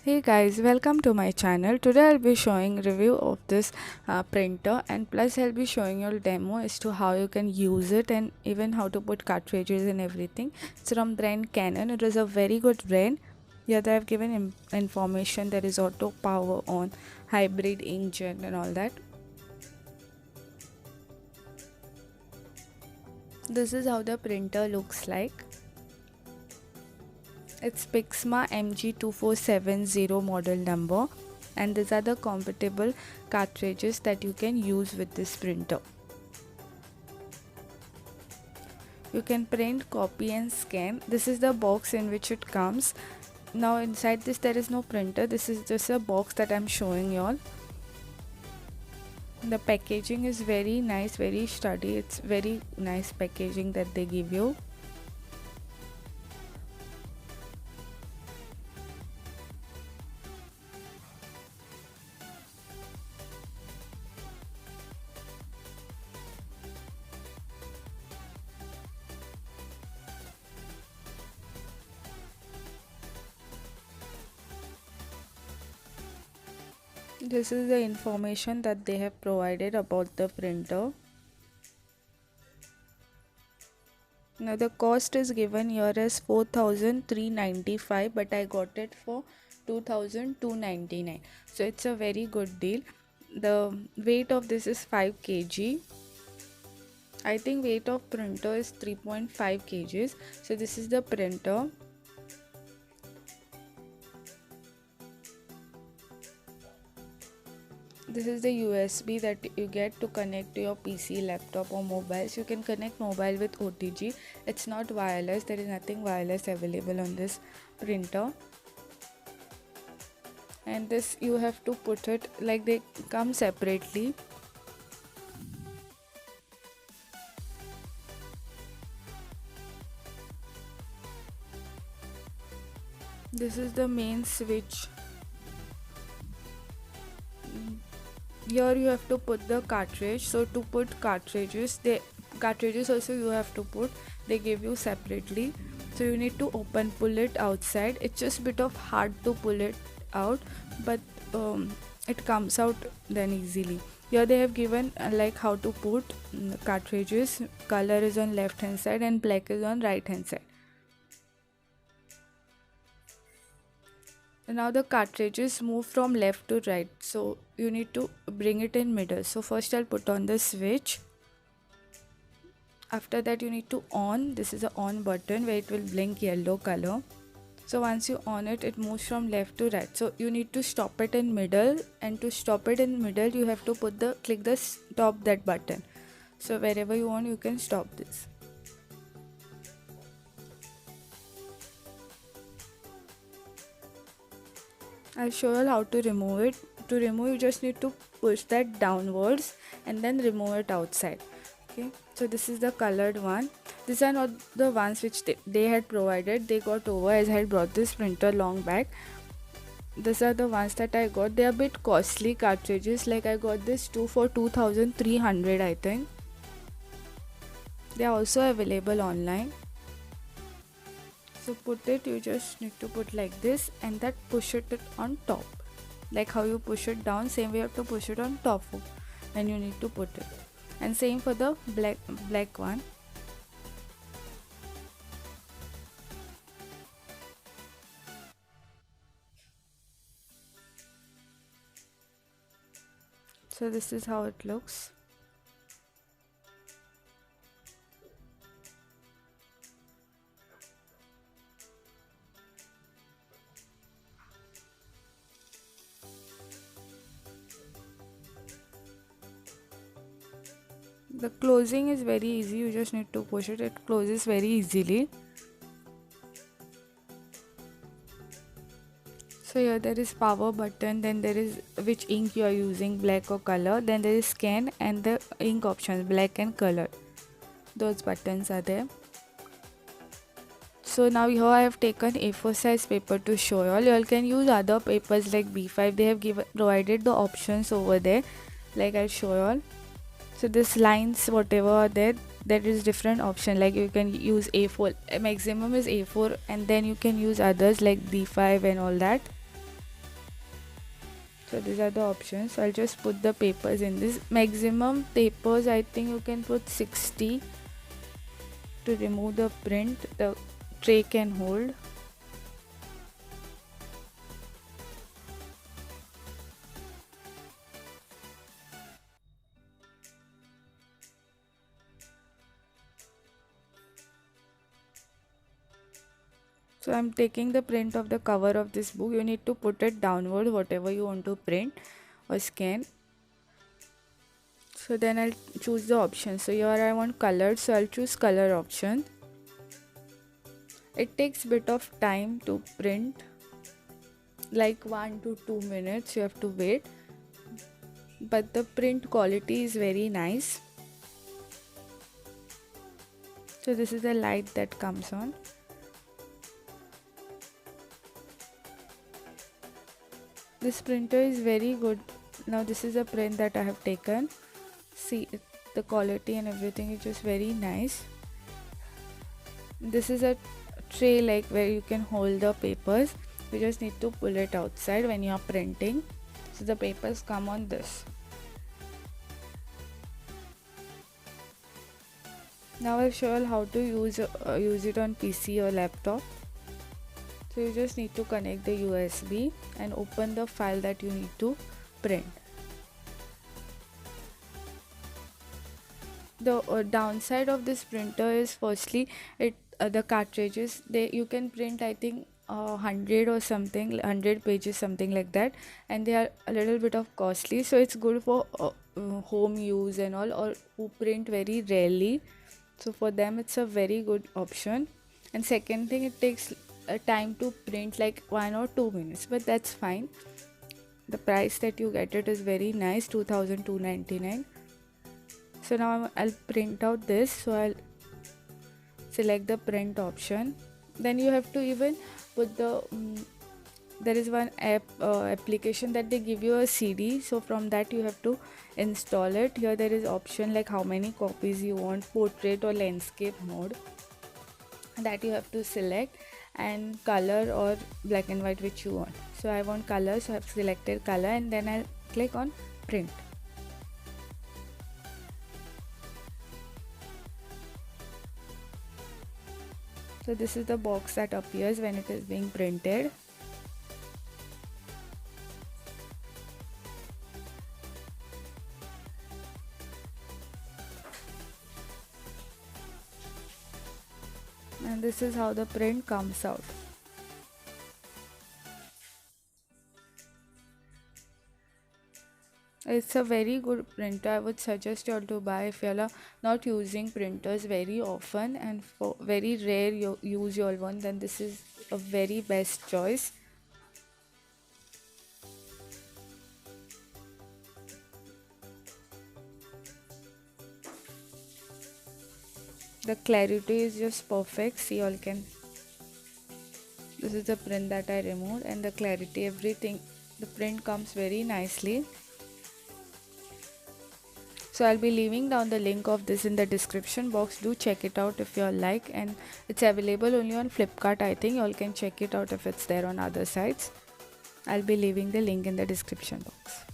Hey guys, welcome to my channel. Today I'll be showing review of this printer, and plus I'll be showing you a demo as to how you can use it and even how to put cartridges and everything. It's from brand Canon. It is a very good brand. Yeah, they have given information. There is auto power on, hybrid engine and all that. This is how the printer looks like. It's Pixma MG2470 model number, and these are the compatible cartridges that you can use with this printer. You can print, copy and scan. This is the box in which it comes. Now inside this there is no printer. This is just a box that I'm showing you all. The packaging is very nice, very sturdy. It's very nice packaging that they give you. This is the information that they have provided about the printer. Now the cost is given here as 4,395, but I got it for 2,299. So it's a very good deal. The weight of this is 5 kg. I think weight of printer is 3.5 kgs. So this is the printer. This is the USB that you get to connect to your PC, laptop or mobile. So you can connect mobile with OTG. It's not wireless. There is nothing wireless available on this printer. And this you have to put it like they come separately. This is the main switch. Here you have to put the cartridge. So to put cartridges also you have to put, they give you separately. So you need to pull it outside. It's just a bit of hard to pull it out, but it comes out then easily. Here they have given like how to put cartridges. Color is on left hand side and black is on right hand side. Now the cartridges move from left to right, so you need to bring it in middle. So first I'll put on the switch. After that you need to on. This is the on button where it will blink yellow color. So once you on it, it moves from left to right. So you need to stop it in middle, and to stop it in middle you have to click the stop that button. So wherever you want you can stop this. I'll show you how to remove it. To remove, you just need to push that downwards and then remove it outside. Okay, so this is the colored one. These are not the ones which they had provided. They got over as I had brought this printer long back. These are the ones that I got. They are a bit costly cartridges. Like I got this two for 2,300 I think. They are also available online. So put it, you just need to put like this and that push it on top. Like how you push it down, same way you have to push it on top and you need to put it. And same for the black one. So this is how it looks. The closing is very easy, you just need to push it, it closes very easily. So here there is power button, then there is which ink you are using, black or color, then there is scan and the ink options, black and color. Those buttons are there. So now here I have taken A4 size paper to show you all. You all can use other papers like B5. They have provided the options over there. Like I'll show you all. So this lines whatever are there is different option, like you can use A4, maximum is A4, and then you can use others like B5 and all that. So these are the options. So I'll just put the papers in this. Maximum papers, I think you can put 60 to remove the print the tray can hold. So I'm taking the print of the cover of this book. You need to put it downward, whatever you want to print or scan. So then I'll choose the option. So here I want colored, so I'll choose color option. It takes bit of time to print, like 1 to 2 minutes you have to wait, but the print quality is very nice. So this is the light that comes on. This printer is very good. Now this is a print that I have taken. See the quality and everything is just very nice. This is a tray like where you can hold the papers. You just need to pull it outside when you are printing. So the papers come on this. Now I'll show you how to use it on PC or laptop. So you just need to connect the USB and open the file that you need to print. The downside of this printer is firstly the cartridges, you can print I think 100 or something, 100 pages, something like that, and they are a little bit of costly. So it's good for home use and all, or who print very rarely. So for them it's a very good option. And second thing, it takes time to print like 1 or 2 minutes, but that's fine. The price that you get it is very nice, 2299. So now I'll print out this. So I'll select the print option. Then you have to even put the there is one application that they give you a CD. So from that you have to install it. Here there is option like how many copies you want, portrait or landscape mode, that you have to select, and color or black and white which you want. So I want color, so I have selected color, and then I'll click on print. So this is the box that appears when it is being printed. And this is how the print comes out. It's a very good printer. I would suggest you all to buy if you are not using printers very often, and for very rare you use your one, then this is a very best choice. The clarity is just perfect. See, all can. This is the print that I removed, and the clarity, everything, the print comes very nicely. So I'll be leaving down the link of this in the description box. Do check it out if you like, and it's available only on Flipkart. I think you all can check it out if it's there on other sites. I'll be leaving the link in the description box.